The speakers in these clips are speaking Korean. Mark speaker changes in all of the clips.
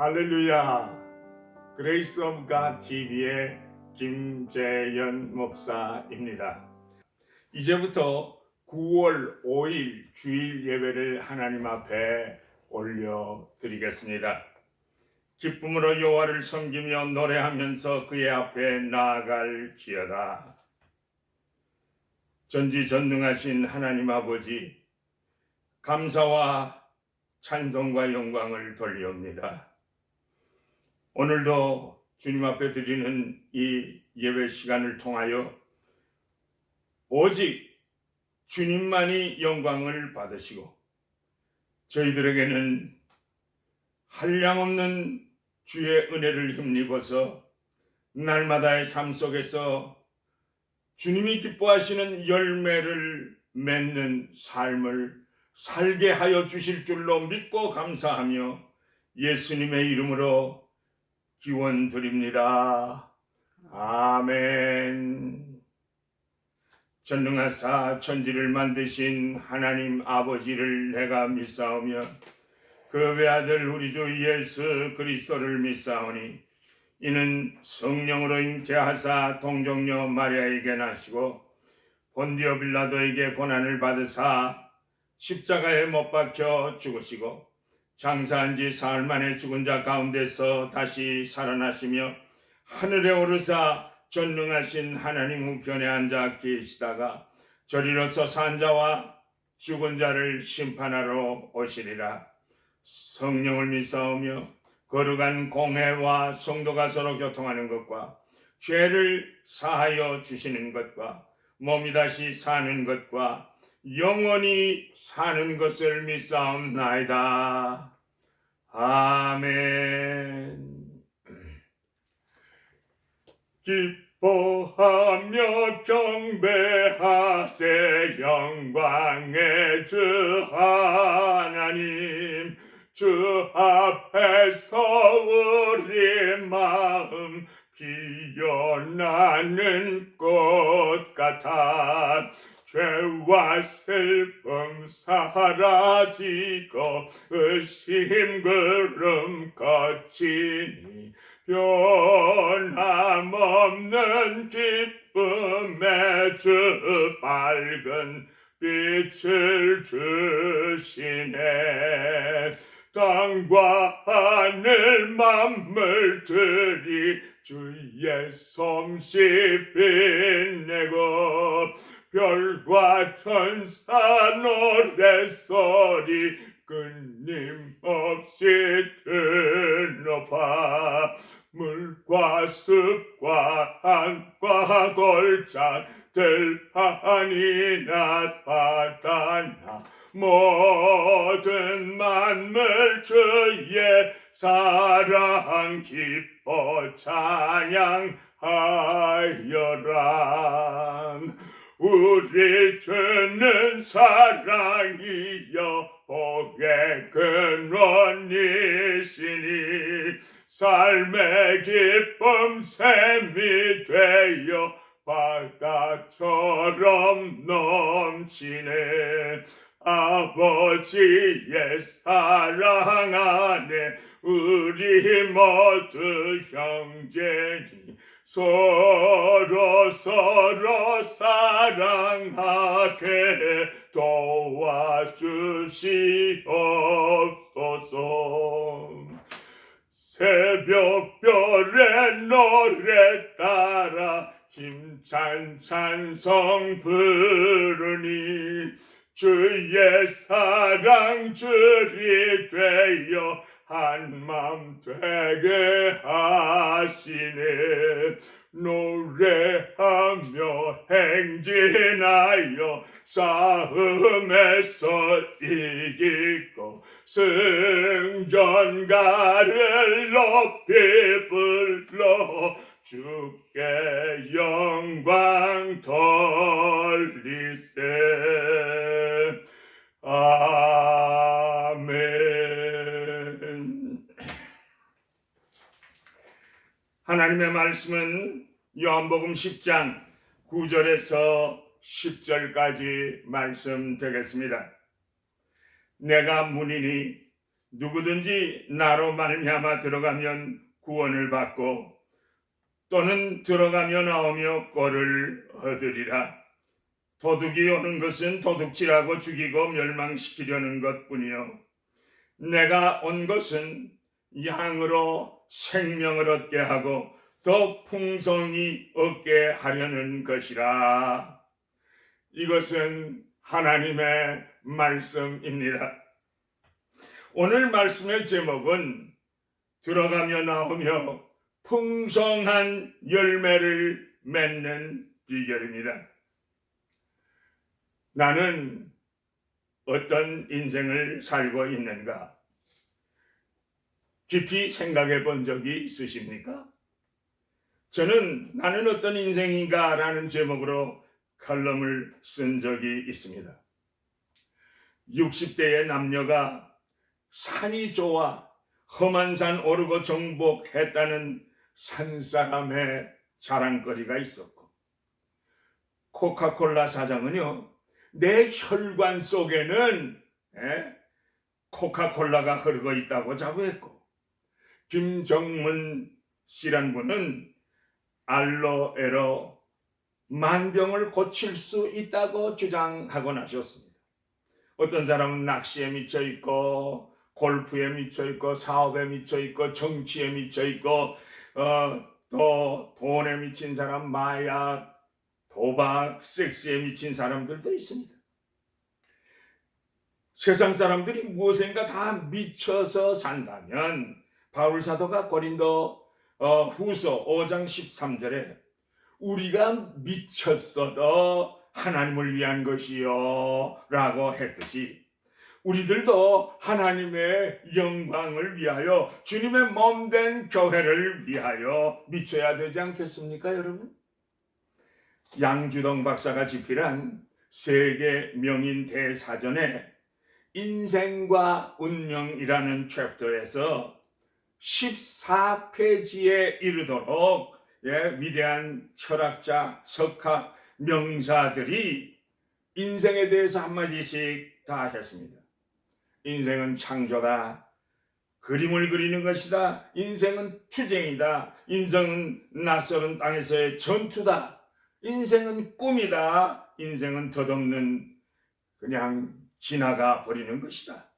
Speaker 1: 할렐루야. 그레이스 오브 갓 TV의 김재현 목사입니다. 이제부터 9월 5일 주일 예배를 하나님 앞에 올려드리겠습니다. 기쁨으로 여호와를 섬기며 노래하면서 그의 앞에 나아갈지어다. 전지전능하신 하나님 아버지, 감사와 찬송과 영광을 돌려옵니다. 오늘도 주님 앞에 드리는 이 예배 시간을 통하여 오직 주님만이 영광을 받으시고 저희들에게는 한량없는 주의 은혜를 힘입어서 날마다의 삶 속에서 주님이 기뻐하시는 열매를 맺는 삶을 살게 하여 주실 줄로 믿고 감사하며 예수님의 이름으로 기원 드립니다. 아멘. 전능하사 천지를 만드신 하나님 아버지를 내가 믿사오며 그 외아들 우리 주 예수 그리스도를 믿사오니 이는 성령으로 잉태하사 동정녀 마리아에게 나시고 본디오 빌라도에게 고난을 받으사 십자가에 못 박혀 죽으시고 장사한 지 사흘 만에 죽은 자 가운데서 다시 살아나시며 하늘에 오르사 전능하신 하나님 우편에 앉아 계시다가 저리로서 산 자와 죽은 자를 심판하러 오시리라. 성령을 믿사오며 거룩한 공회와 성도가 서로 교통하는 것과 죄를 사하여 주시는 것과 몸이 다시 사는 것과 영원히 사는 것을 믿사옵나이다. 아멘. 기뻐하며 경배하세 영광의 주 하나님. 주 앞에서 우리 마음 피어나는 꽃 같아 죄와 슬픔 사라지고 의심 구름 거치니 변함없는 기쁨의 주 밝은 빛을 주시네. 땅과 하늘 만물들이 주의 솜씨 빛내고 별과 천사 노래소리 끊임없이 드높아 물과 숲과 한과 골짜 들판이 낮바다나 모든 만물 주의 사랑 기뻐 찬양하여라. 우리 주는 사랑이여 복의 근원이시니 삶의 기쁨 샘이 되어 바다처럼 넘치네. 아버지의 사랑 안에 우리 모두 형제니 서로 사랑하게 도와주시옵소서. 새벽별의 노래 따라 힘찬 찬송 부르니 주의 사랑 줄이 되어 한맘 되게 하시네. 노래하며 행진하여 싸움에서 이기고 승전가를 높이 불러 주께 영광 돌리세. 아멘. 하나님의 말씀은 요한복음 10장 9절에서 10절까지 말씀 되겠습니다. 내가 문이니 누구든지 나로 말미암아 들어가면 구원을 받고 또는 들어가며 나오며 꼴을 얻으리라. 도둑이 오는 것은 도둑질하고 죽이고 멸망시키려는 것뿐이요 내가 온 것은 양으로 생명을 얻게 하고 더 풍성히 얻게 하려는 것이라. 이것은 하나님의 말씀입니다. 오늘 말씀의 제목은 들어가며 나오며 풍성한 열매를 맺는 비결입니다. 나는 어떤 인생을 살고 있는가? 깊이 생각해 본 적이 있으십니까? 저는 나는 어떤 인생인가 라는 제목으로 칼럼을 쓴 적이 있습니다. 60대의 남녀가 산이 좋아 험한 산 오르고 정복했다는 산사람의 자랑거리가 있었고, 코카콜라 사장은요, 내 혈관 속에는 코카콜라가 흐르고 있다고 자부했고, 김정문 씨란 분은 알로에로 만병을 고칠 수 있다고 주장하곤 하셨습니다. 어떤 사람은 낚시에 미쳐 있고 골프에 미쳐 있고 사업에 미쳐 있고 정치에 미쳐 있고 또 돈에 미친 사람, 마약, 도박, 섹스에 미친 사람들도 있습니다. 세상 사람들이 무엇인가 다 미쳐서 산다면 바울 사도가 고린도 후서 5장 13절에 우리가 미쳤어도 하나님을 위한 것이요 라고 했듯이 우리들도 하나님의 영광을 위하여 주님의 몸된 교회를 위하여 미쳐야 되지 않겠습니까, 여러분? 양주동 박사가 집필한 세계 명인 대사전에 인생과 운명이라는 챕터에서 14페이지에 이르도록 위대한 철학자, 석학, 명사들이 인생에 대해서 한마디씩 다 했습니다. 인생은 창조다. 그림을 그리는 것이다. 인생은 투쟁이다. 인생은 낯설은 땅에서의 전투다. 인생은 꿈이다. 인생은 덧없는 그냥 지나가 버리는 것이다.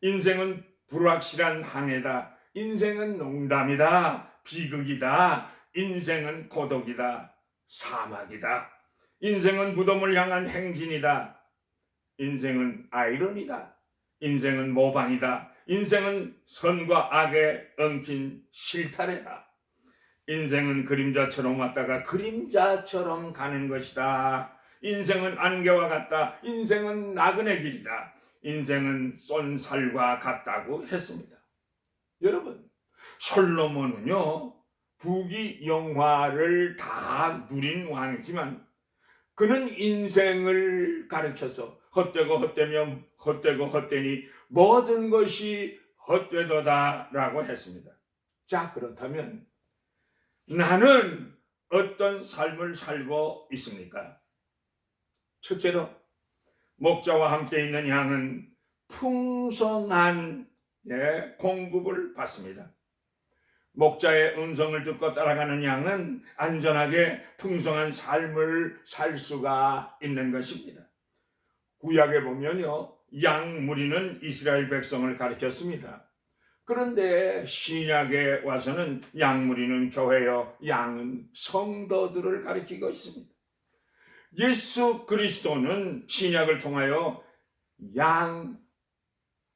Speaker 1: 인생은 불확실한 항해다. 인생은 농담이다. 비극이다. 인생은 고독이다. 사막이다. 인생은 무덤을 향한 행진이다. 인생은 아이러니다. 인생은 모방이다. 인생은 선과 악에 엉킨 실타래다. 인생은 그림자처럼 왔다가 그림자처럼 가는 것이다. 인생은 안개와 같다. 인생은 나그네 길이다. 인생은 쏜살과 같다고 했습니다. 여러분, 솔로몬은요, 부귀 영화를 다 누린 왕이지만 그는 인생을 가르쳐서 헛되고 헛되며 헛되고 헛되니 모든 것이 헛되도다 라고 했습니다. 자, 그렇다면 나는 어떤 삶을 살고 있습니까? 첫째로, 목자와 함께 있는 양은 풍성한 공급을 받습니다. 목자의 음성을 듣고 따라가는 양은 안전하게 풍성한 삶을 살 수가 있는 것입니다. 구약에 보면요, 양 무리는 이스라엘 백성을 가리켰습니다. 그런데 신약에 와서는 양 무리는 교회요, 양은 성도들을 가리키고 있습니다. 예수 그리스도는 신약을 통하여 양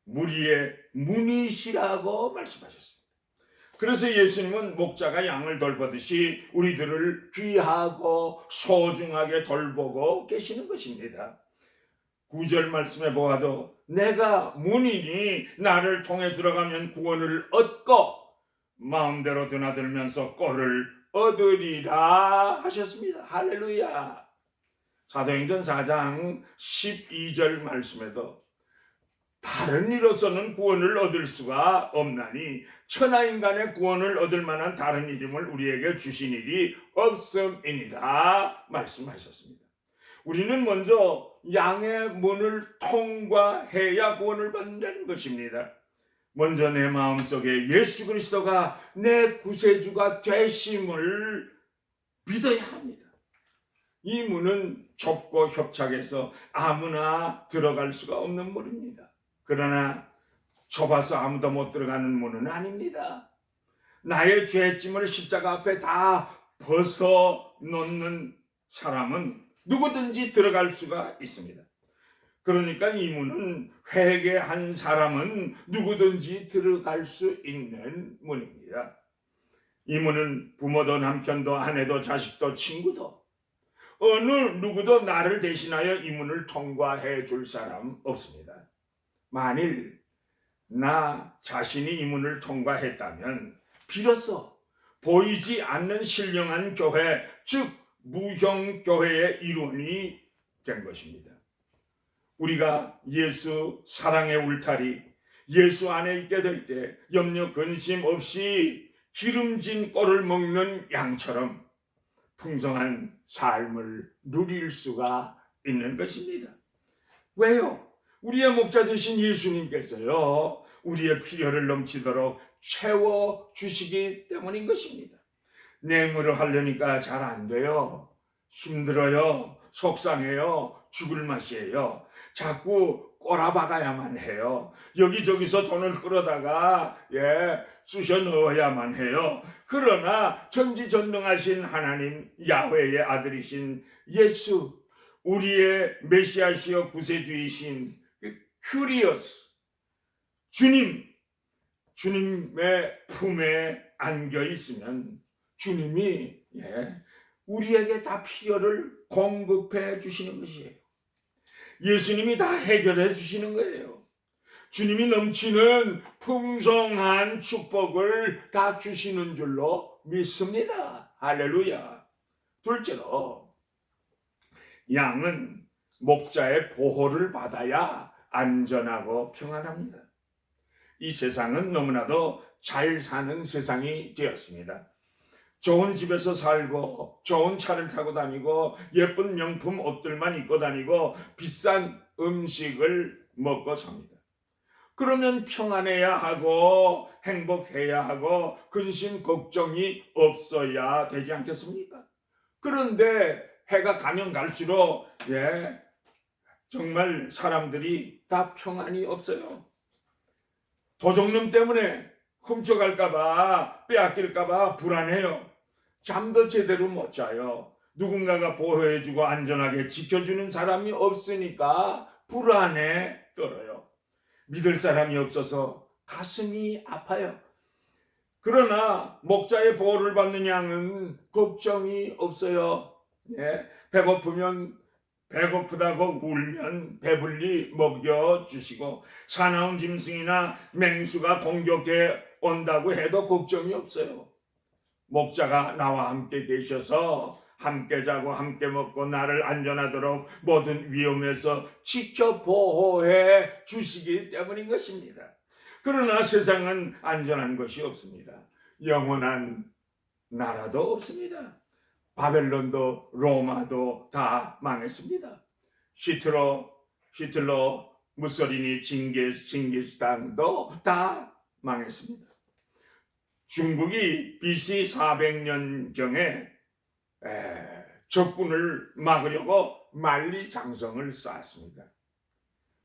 Speaker 1: 무리의 문이시라고 말씀하셨습니다. 그래서 예수님은 목자가 양을 돌보듯이 우리들을 귀하고 소중하게 돌보고 계시는 것입니다. 9절 말씀에 보아도 내가 문이니 나를 통해 들어가면 구원을 얻고 마음대로 드나들면서 꼴을 얻으리라 하셨습니다. 할렐루야. 사도행전 4장 12절 말씀에도 다른 이로서는 구원을 얻을 수가 없나니 천하인간의 구원을 얻을 만한 다른 이름을 우리에게 주신 일이 없음이니라 말씀하셨습니다. 우리는 먼저 양의 문을 통과해야 구원을 받는다는 것입니다. 먼저 내 마음속에 예수 그리스도가 내 구세주가 되심을 믿어야 합니다. 이 문은 좁고 협착해서 아무나 들어갈 수가 없는 문입니다. 그러나 좁아서 아무도 못 들어가는 문은 아닙니다. 나의 죄짐을 십자가 앞에 다 벗어놓는 사람은 누구든지 들어갈 수가 있습니다. 그러니까 이 문은 회개한 사람은 누구든지 들어갈 수 있는 문입니다. 이 문은 부모도 남편도 아내도 자식도 친구도 어느 누구도 나를 대신하여 이 문을 통과해 줄 사람 없습니다. 만일 나 자신이 이 문을 통과했다면 비로소 보이지 않는 신령한 교회, 즉 무형교회의 일원이 된 것입니다. 우리가 예수 사랑의 울타리, 예수 안에 있게 될 때 염려 근심 없이 기름진 꼴을 먹는 양처럼 풍성한 삶을 누릴 수가 있는 것입니다. 왜요? 우리의 목자 되신 예수님께서요, 우리의 필요를 넘치도록 채워주시기 때문인 것입니다. 뇌물을 하려니까 잘 안 돼요. 힘들어요. 속상해요. 죽을 맛이에요. 자꾸 꼬라박아야만 해요. 여기저기서 돈을 끌어다가 쑤셔 넣어야만 해요. 그러나 전지전능하신 하나님 야훼의 아들이신 예수, 우리의 메시아시여 구세주이신 그 큐리오스 주님의 품에 안겨 있으면 주님이 우리에게 다 필요를 공급해 주시는 것이에요. 예수님이 다 해결해 주시는 거예요. 주님이 넘치는 풍성한 축복을 다 주시는 줄로 믿습니다. 할렐루야. 둘째로, 양은 목자의 보호를 받아야 안전하고 평안합니다. 이 세상은 너무나도 잘 사는 세상이 되었습니다. 좋은 집에서 살고 좋은 차를 타고 다니고 예쁜 명품 옷들만 입고 다니고 비싼 음식을 먹고 삽니다. 그러면 평안해야 하고 행복해야 하고 근심 걱정이 없어야 되지 않겠습니까? 그런데 해가 가면 갈수록 정말 사람들이 다 평안이 없어요. 도적놈 때문에 훔쳐갈까봐 빼앗길까봐 불안해요. 잠도 제대로 못 자요. 누군가가 보호해주고 안전하게 지켜주는 사람이 없으니까 불안에 떨어요. 믿을 사람이 없어서 가슴이 아파요. 그러나 목자의 보호를 받는 양은 걱정이 없어요. 배고프면 배고프다고 울면 배불리 먹여주시고 사나운 짐승이나 맹수가 공격해 온다고 해도 걱정이 없어요. 목자가 나와 함께 계셔서 함께 자고 함께 먹고 나를 안전하도록 모든 위험에서 지켜 보호해 주시기 때문인 것입니다. 그러나 세상은 안전한 것이 없습니다. 영원한 나라도 없습니다. 바벨론도 로마도 다 망했습니다. 히틀러, 무솔리니, 징기스칸도 다 망했습니다. 중국이 BC 400년경에 적군을 막으려고 만리장성을 쌓았습니다.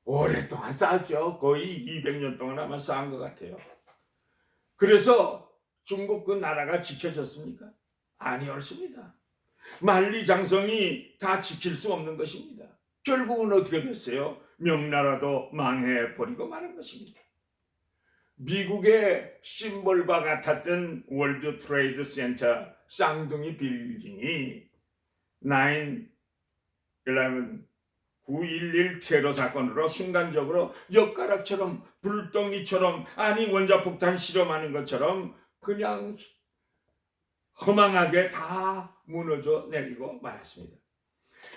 Speaker 1: 오랫동안 쌓았죠. 거의 200년 동안 아마 쌓은 것 같아요. 그래서 중국 그 나라가 지켜졌습니까? 아니었습니다. 만리장성이 다 지킬 수 없는 것입니다. 결국은 어떻게 됐어요? 명나라도 망해버리고 마는 것입니다. 미국의 심볼과 같았던 월드 트레이드 센터 쌍둥이 빌딩이 9/11 테러 사건으로 순간적으로 엿가락처럼 불덩이처럼 원자폭탄 실험하는 것처럼 그냥 허망하게 다 무너져 내리고 말았습니다.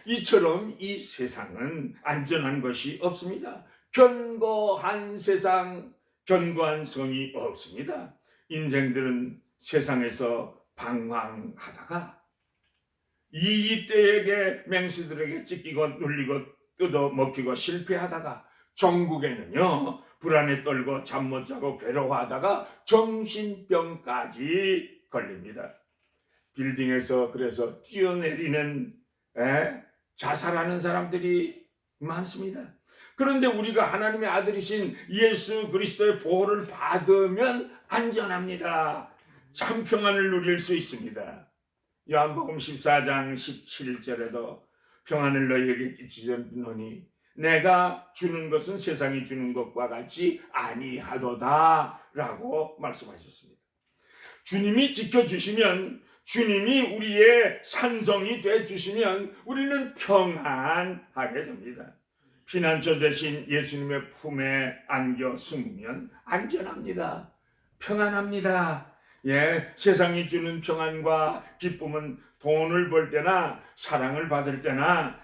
Speaker 1: 이처럼 이 세상은 안전한 것이 없습니다. 견고한 세상, 견고한 성이 없습니다. 인생들은 세상에서 방황하다가 이때에게 맹수들에게 찢기고 눌리고 뜯어먹히고 실패하다가 종국에는요 불안에 떨고 잠 못 자고 괴로워하다가 정신병까지 걸립니다. 빌딩에서 그래서 뛰어내리는 자살하는 사람들이 많습니다. 그런데 우리가 하나님의 아들이신 예수 그리스도의 보호를 받으면 안전합니다. 참 평안을 누릴 수 있습니다. 요한복음 14장 17절에도 평안을 너희에게 끼치노니 내가 주는 것은 세상이 주는 것과 같이 아니하도다 라고 말씀하셨습니다. 주님이 지켜주시면, 주님이 우리의 산성이 되주시면 우리는 평안하게 됩니다. 피난처 대신 예수님의 품에 안겨 숨으면 안전합니다. 평안합니다. 세상이 주는 평안과 기쁨은 돈을 벌 때나 사랑을 받을 때나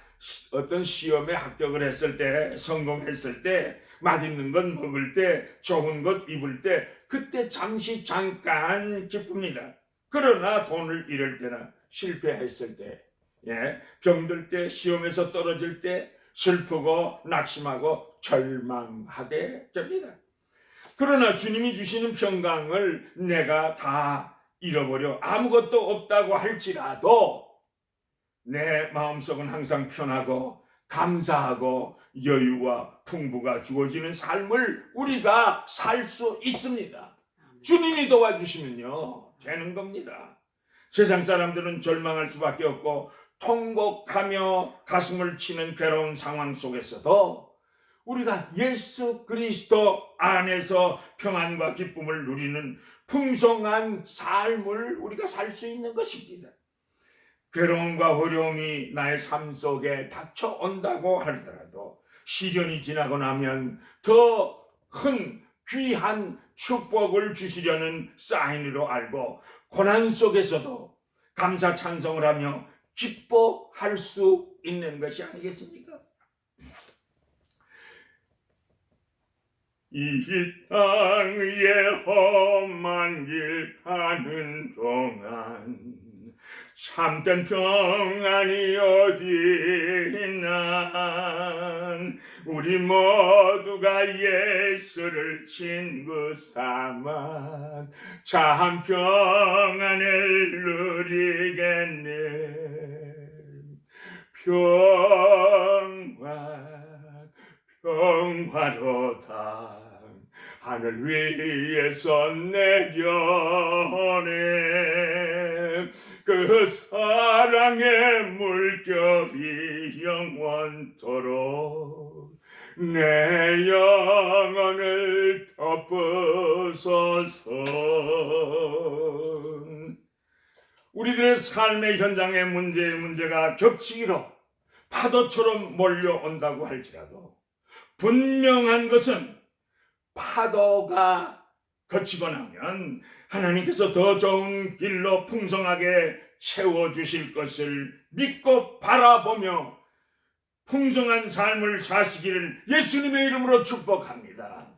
Speaker 1: 어떤 시험에 합격을 했을 때, 성공했을 때, 맛있는 것 먹을 때, 좋은 것 입을 때, 그때 잠깐 기쁩니다. 그러나 돈을 잃을 때나 실패했을 때, 병들 때, 시험에서 떨어질 때 슬프고 낙심하고 절망하게 됩니다. 그러나 주님이 주시는 평강을 내가 다 잃어버려 아무것도 없다고 할지라도 내 마음속은 항상 편하고 감사하고 여유와 풍부가 주어지는 삶을 우리가 살 수 있습니다. 주님이 도와주시면요 되는 겁니다. 세상 사람들은 절망할 수밖에 없고 통곡하며 가슴을 치는 괴로운 상황 속에서도 우리가 예수 그리스도 안에서 평안과 기쁨을 누리는 풍성한 삶을 우리가 살 수 있는 것입니다. 괴로움과 어려움이 나의 삶 속에 닥쳐온다고 하더라도 시련이 지나고 나면 더 큰 귀한 축복을 주시려는 사인으로 알고 고난 속에서도 감사 찬송을 하며 기뻐할 수 있는 것이 아니겠습니까? 이 땅의 험한 길 가는 동안 참된 평안이 어디 있나. 우리 모두가 예수를 친구 삼아 참 평안을 누리겠네. 평화로다 하늘 위에서 내려오네. 그 사랑의 물결이 영원토록 내 영혼을 덮으소서. 우리들의 삶의 현장의 문제가 겹치기로 파도처럼 몰려온다고 할지라도 분명한 것은 파도가 거치고 나면 하나님께서 더 좋은 길로 풍성하게 채워주실 것을 믿고 바라보며 풍성한 삶을 사시기를 예수님의 이름으로 축복합니다.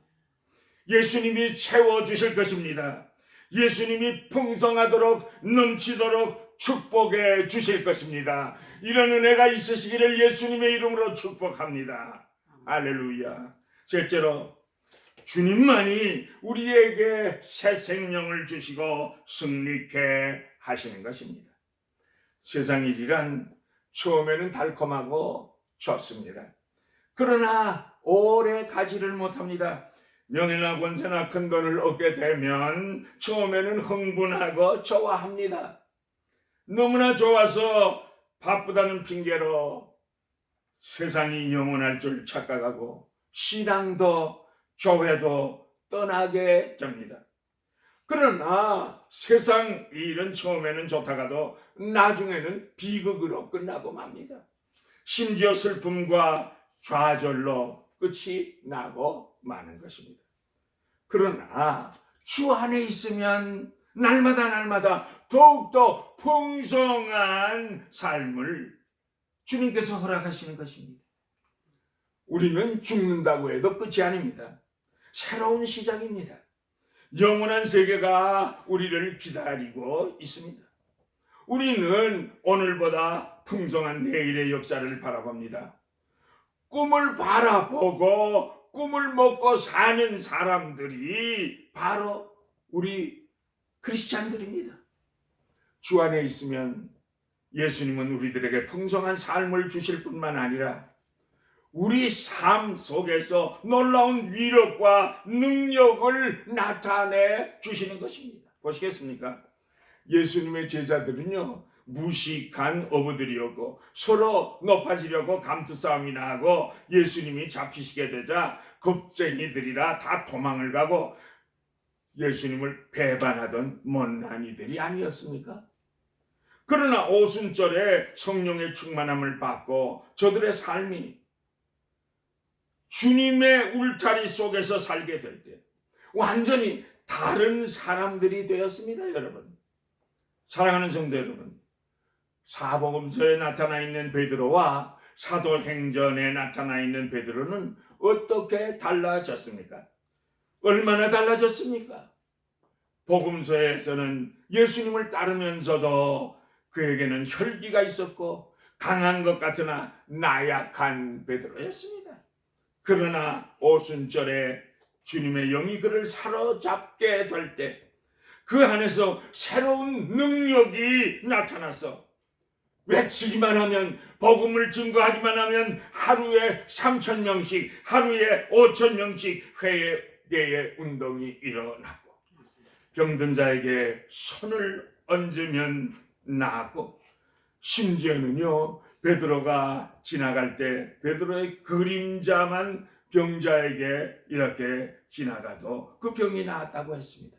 Speaker 1: 예수님이 채워주실 것입니다. 예수님이 풍성하도록 넘치도록 축복해 주실 것입니다. 이런 은혜가 있으시기를 예수님의 이름으로 축복합니다. 할렐루야. 셋째로 주님만이 우리에게 새 생명을 주시고 승리케 하시는 것입니다. 세상 일이란 처음에는 달콤하고 좋습니다. 그러나 오래 가지를 못합니다. 명예나 권세나 큰 돈을 얻게 되면 처음에는 흥분하고 좋아합니다. 너무나 좋아서 바쁘다는 핑계로 세상이 영원할 줄 착각하고 신앙도 교회도 떠나게 됩니다. 그러나 세상 일은 처음에는 좋다가도 나중에는 비극으로 끝나고 맙니다. 심지어 슬픔과 좌절로 끝이 나고 마는 것입니다. 그러나 주 안에 있으면 날마다 더욱더 풍성한 삶을 주님께서 허락하시는 것입니다. 우리는 죽는다고 해도 끝이 아닙니다. 새로운 시작입니다. 영원한 세계가 우리를 기다리고 있습니다. 우리는 오늘보다 풍성한 내일의 역사를 바라봅니다. 꿈을 바라보고 꿈을 먹고 사는 사람들이 바로 우리 크리스찬들입니다. 주 안에 있으면 예수님은 우리들에게 풍성한 삶을 주실 뿐만 아니라 우리 삶 속에서 놀라운 위력과 능력을 나타내 주시는 것입니다. 보시겠습니까? 예수님의 제자들은요, 무식한 어부들이었고 서로 높아지려고 감투싸움이나 하고 예수님이 잡히시게 되자 겁쟁이들이라 다 도망을 가고 예수님을 배반하던 못난이들이 아니었습니까? 그러나 오순절에 성령의 충만함을 받고 저들의 삶이 주님의 울타리 속에서 살게 될 때 완전히 다른 사람들이 되었습니다. 여러분, 사랑하는 성도 여러분, 사복음서에 나타나 있는 베드로와 사도행전에 나타나 있는 베드로는 어떻게 달라졌습니까? 얼마나 달라졌습니까? 복음서에서는 예수님을 따르면서도 그에게는 혈기가 있었고 강한 것 같으나 나약한 베드로였습니다. 그러나 오순절에 주님의 영이 그를 사로잡게 될 때 그 안에서 새로운 능력이 나타나서 외치기만 하면, 복음을 증거하기만 하면 하루에 3,000명씩, 하루에 5,000명씩 회개의 운동이 일어나고 병든 자에게 손을 얹으면 나았고, 심지어는요, 베드로가 지나갈 때 베드로의 그림자만 병자에게 이렇게 지나가도 그 병이 나았다고 했습니다.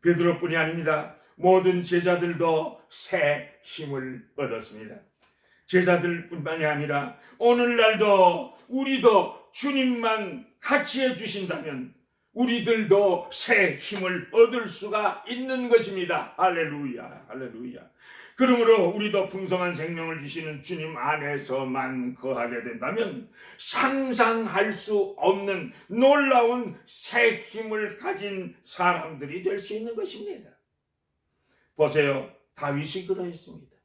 Speaker 1: 베드로뿐이 아닙니다. 모든 제자들도 새 힘을 얻었습니다. 제자들뿐만이 아니라 오늘날도 우리도 주님만 같이 해주신다면 우리들도 새 힘을 얻을 수가 있는 것입니다. 할렐루야, 할렐루야. 그러므로 우리도 풍성한 생명을 주시는 주님 안에서만 거하게 된다면 상상할 수 없는 놀라운 새 힘을 가진 사람들이 될 수 있는 것입니다. 보세요. 다윗이 그러했습니다.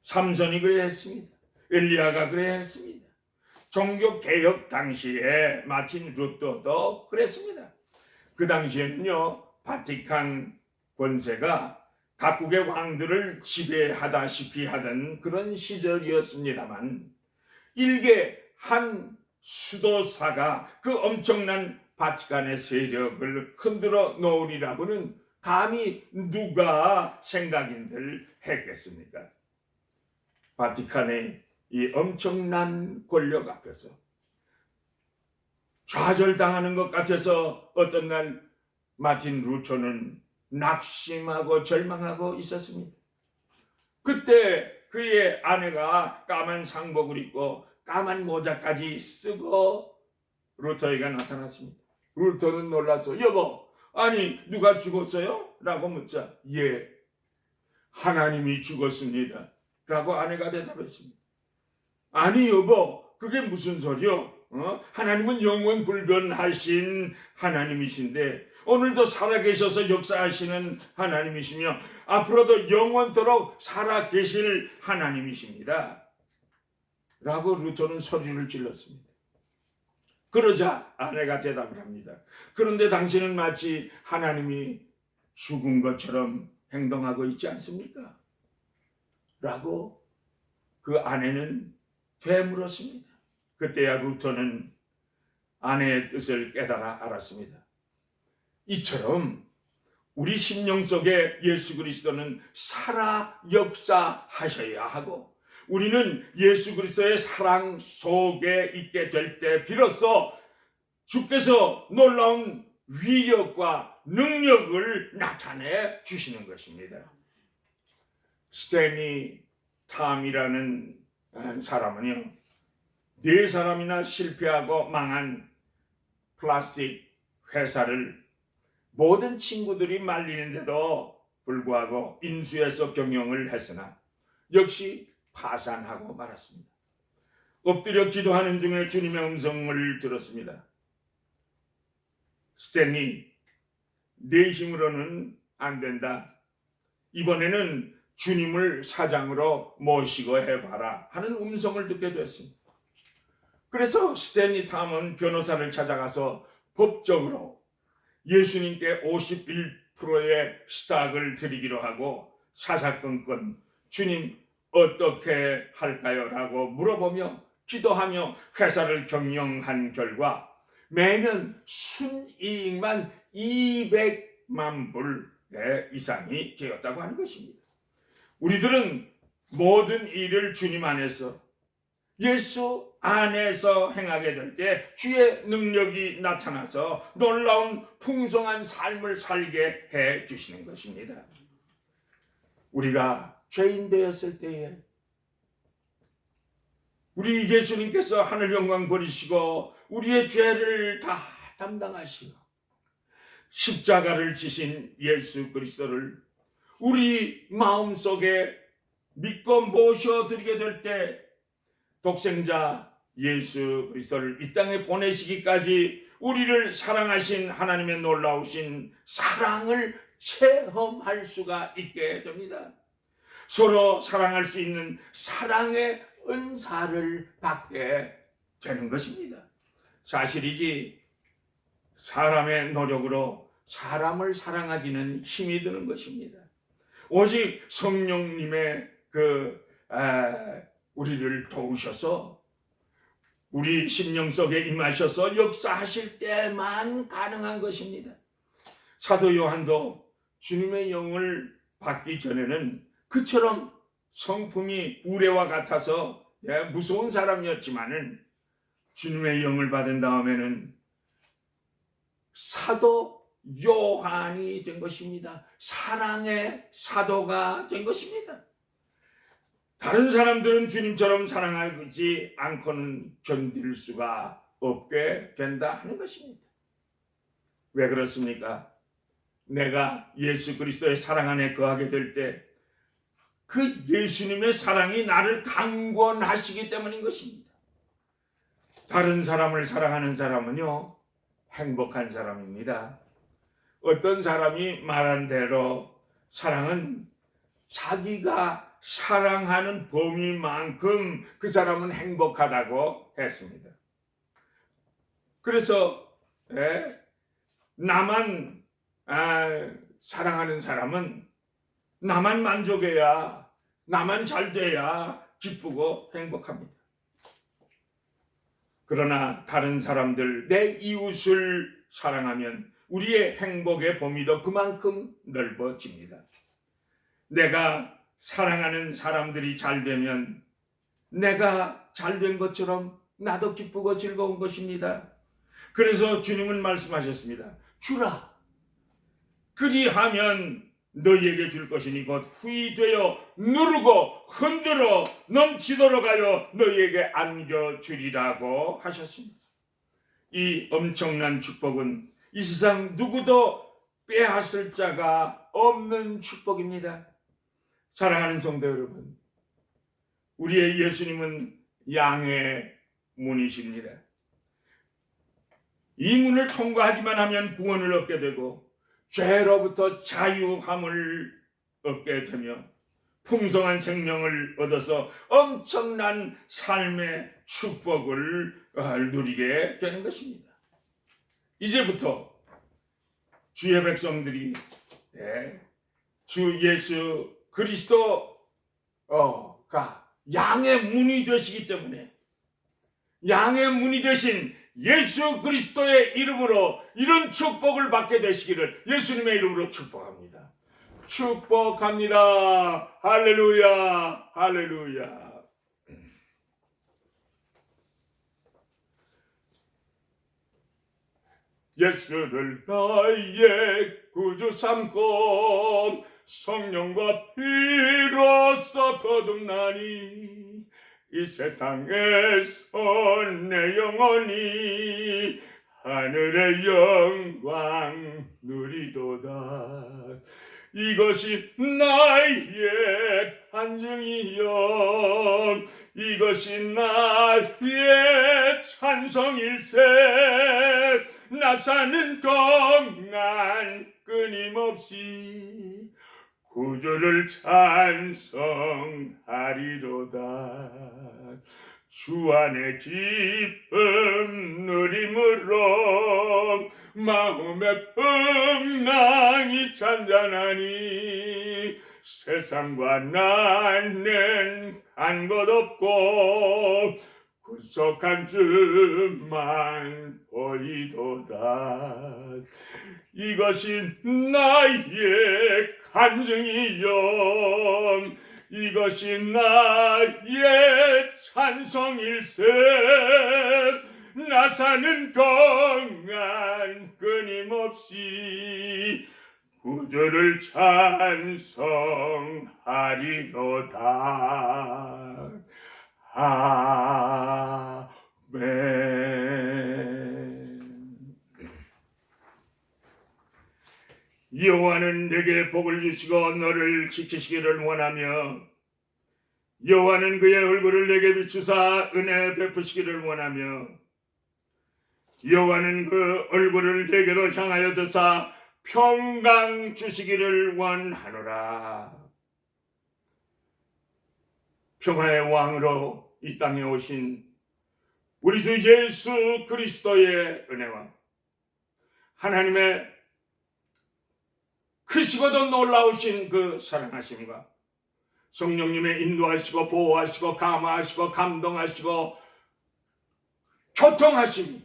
Speaker 1: 삼손이 그러했습니다. 엘리야가 그러했습니다. 종교개혁 당시에 마틴 루터도 그랬습니다. 그 당시에는요, 바티칸 권세가 각국의 왕들을 지배하다시피 하던 그런 시절이었습니다만, 일개 한 수도사가 그 엄청난 바티칸의 세력을 흔들어 놓으리라고는 감히 누가 생각인들 했겠습니까? 바티칸의 이 엄청난 권력 앞에서 좌절당하는 것 같아서 어떤 날 마틴 루터는 낙심하고 절망하고 있었습니다. 그때 그의 아내가 까만 상복을 입고 까만 모자까지 쓰고 루터에게 나타났습니다. 루터는 놀라서 여보, 아니 누가 죽었어요? 라고 묻자 예, 하나님이 죽었습니다 라고 아내가 대답했습니다. 아니 여보, 그게 무슨 소리요? 하나님은 영원 불변하신 하나님이신데 오늘도 살아계셔서 역사하시는 하나님이시며 앞으로도 영원토록 살아계실 하나님이십니다 라고 루터는 소리를 질렀습니다. 그러자 아내가 대답을 합니다. 그런데 당신은 마치 하나님이 죽은 것처럼 행동하고 있지 않습니까? 라고 그 아내는 되물었습니다. 그때야 루터는 아내의 뜻을 깨달아 알았습니다. 이처럼 우리 심령 속에 예수 그리스도는 살아 역사하셔야 하고 우리는 예수 그리스도의 사랑 속에 있게 될 때 비로소 주께서 놀라운 위력과 능력을 나타내 주시는 것입니다. 스탠리 탐이라는 사람은요, 4사람이나 실패하고 망한 플라스틱 회사를 모든 친구들이 말리는데도 불구하고 인수해서 경영을 했으나 역시 파산하고 말았습니다. 엎드려 기도하는 중에 주님의 음성을 들었습니다. 스탠리, 내 힘으로는 안 된다. 이번에는 주님을 사장으로 모시고 해봐라 하는 음성을 듣게 됐습니다. 그래서 스탠리 탐은 변호사를 찾아가서 법적으로 예수님께 51%의 스탁을 드리기로 하고 사사건건 주님 어떻게 할까요? 라고 물어보며 기도하며 회사를 경영한 결과 매년 순이익만 200만 불 이상이 되었다고 하는 것입니다. 우리들은 모든 일을 주님 안에서 예수 안에서 행하게 될 때 주의 능력이 나타나서 놀라운 풍성한 삶을 살게 해 주시는 것입니다. 우리가 죄인 되었을 때에 우리 예수님께서 하늘 영광 버리시고 우리의 죄를 다 담당하시고 십자가를 지신 예수 그리스도를 우리 마음속에 믿고 모셔드리게 될 때 독생자 예수 그리스도를 이 땅에 보내시기까지 우리를 사랑하신 하나님의 놀라우신 사랑을 체험할 수가 있게 됩니다. 서로 사랑할 수 있는 사랑의 은사를 받게 되는 것입니다. 사실이지 사람의 노력으로 사람을 사랑하기는 힘이 드는 것입니다. 오직 성령님의 우리를 도우셔서 우리 심령 속에 임하셔서 역사하실 때만 가능한 것입니다. 사도 요한도 주님의 영을 받기 전에는 그처럼 성품이 우레와 같아서 무서운 사람이었지만은 주님의 영을 받은 다음에는 사도 요한이 된 것입니다. 사랑의 사도가 된 것입니다. 다른 사람들은 주님처럼 사랑하지 않고는 견딜 수가 없게 된다 하는 것입니다. 왜 그렇습니까? 내가 예수 그리스도의 사랑 안에 거하게 될 때 그 예수님의 사랑이 나를 강권하시기 때문인 것입니다. 다른 사람을 사랑하는 사람은요, 행복한 사람입니다. 어떤 사람이 말한 대로 사랑은 자기가 사랑하는 범위만큼 그 사람은 행복하다고 했습니다. 그래서 나만 사랑하는 사람은 나만 만족해야, 나만 잘 돼야 기쁘고 행복합니다. 그러나 다른 사람들, 내 이웃을 사랑하면 우리의 행복의 범위도 그만큼 넓어집니다. 내가 사랑하는 사람들이 잘 되면 내가 잘 된 것처럼 나도 기쁘고 즐거운 것입니다. 그래서 주님은 말씀하셨습니다. 주라. 그리하면 너희에게 줄 것이니 곧 후히 되어 누르고 흔들어 넘치도록 하여 너희에게 안겨주리라고 하셨습니다. 이 엄청난 축복은 이 세상 누구도 빼앗을 자가 없는 축복입니다. 사랑하는 성도 여러분, 우리의 예수님은 양의 문이십니다. 이 문을 통과하기만 하면 구원을 얻게 되고 죄로부터 자유함을 얻게 되며 풍성한 생명을 얻어서 엄청난 삶의 축복을 누리게 되는 것입니다. 이제부터 주의 백성들이 주 예수 그리스도가 양의 문이 되시기 때문에 양의 문이 되신 예수 그리스도의 이름으로 이런 축복을 받게 되시기를 예수님의 이름으로 축복합니다. 축복합니다. 할렐루야, 할렐루야. 예수를 나의 구주 삼고 성령과 피로써 거듭나니 이 세상에서 내 영혼이 하늘의 영광 누리도다. 이것이 나의 간증이요 이것이 나의 찬송일세. 나 사는 동안 끊임없이 구주를 찬송하리로다. 주 안에 기쁨 누림으로 마음의 풍랑이 잔잔하니 세상과 나는 간 것 없고 구속한 주만 보이도다. 이것이 나의 간증이요 이것이 나의 찬송일세. 나 사는 동안 끊임없이 구주를 찬송하리로다. 아멘. 여호와는 내게 복을 주시고 너를 지키시기를 원하며 여호와는 그의 얼굴을 내게 비추사 은혜 베푸시기를 원하며 여호와는 그 얼굴을 내게로 향하여 드사 평강 주시기를 원하노라. 평화의 왕으로 이 땅에 오신 우리 주 예수 그리스도의 은혜와 하나님의 크시고도 놀라우신 그 사랑하심과 성령님의 인도하시고 보호하시고 감화하시고 감동하시고 교통하심이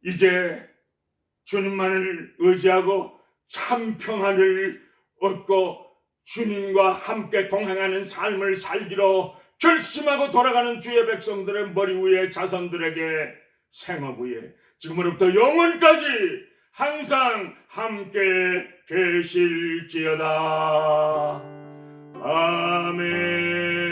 Speaker 1: 이제 주님만을 의지하고 참 평안을 얻고 주님과 함께 동행하는 삶을 살기로 결심하고 돌아가는 주의 백성들의 머리 위에 자손들에게 생업 위에 지금으로부터 영원까지 항상 함께 계실지어다. 아멘.